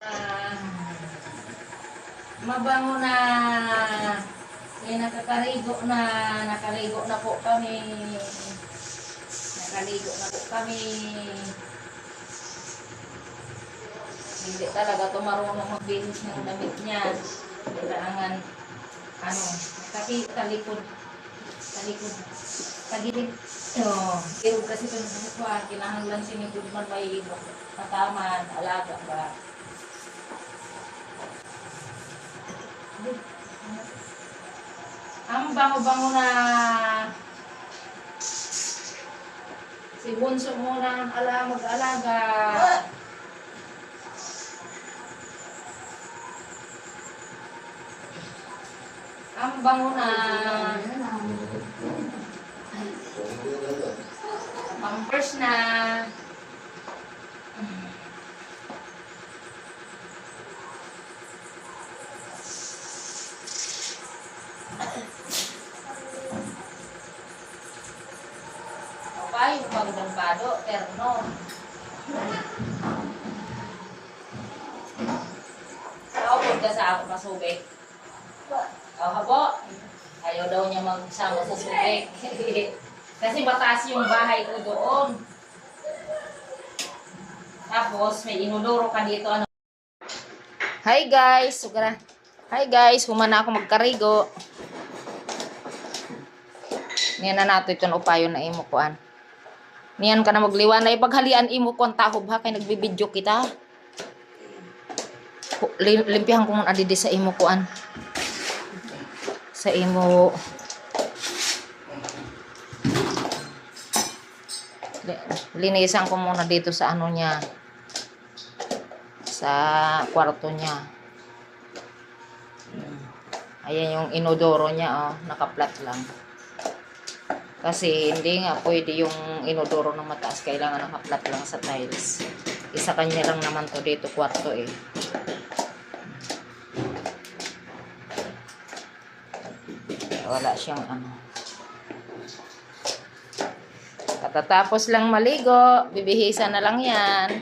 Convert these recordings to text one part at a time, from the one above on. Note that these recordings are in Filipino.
Ah, mabango na. Nakaligo na po kami. Nakaligo na po kami. Hindi talaga ito marunong magbihis ng damit niya. Kailangan, talikod. Tagilid. Pero kasi ito nasusuan, kinahanglan sinigod man may mataman, alaga ba. Ang bango-bango na. Si Bunso muna mag-alaga. Ang bango na. Pampers na. Okay, yung pagdampado, terno. Nakapod ka sa ako masubik. Habo. Ayaw daw niya magsama sa subik. Kasi mataas yung bahay ko doon. Tapos, may inuduro ka dito. Hi guys! Hi guys! Humana ako magkarigo. Niyan na nato itong upayo na imo kuan. Niyan ka na magliwan na ipaghalian imo ko ang tahob ha kay nagbibidyo kita. Limpihan ko muna didi sa imo kuan. Sa imo linisan ko muna dito sa ano niya. Sa kwarto niya. Ayan yung inodoro niya, nakaplat lang. Kasi hindi nga pwede yung inodoro ng mataas. Kailangan nakaplat lang sa tiles. Isa kanya lang naman to dito, kwarto eh. Wala siyang ano. Katatapos lang maligo, bibihisan na lang yan.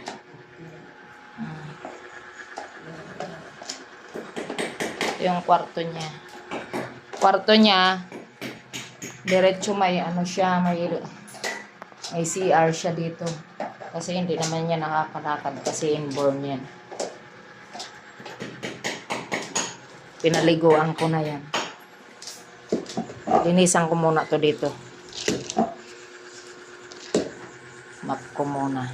Yung kwarto niya. Kwarto niya, diretso may ano siya, may CR siya dito. Kasi hindi naman niya nakakalakad kasi inborn yan. Pinaliguan ko na yan. Linisan ko muna to dito. Map ko muna.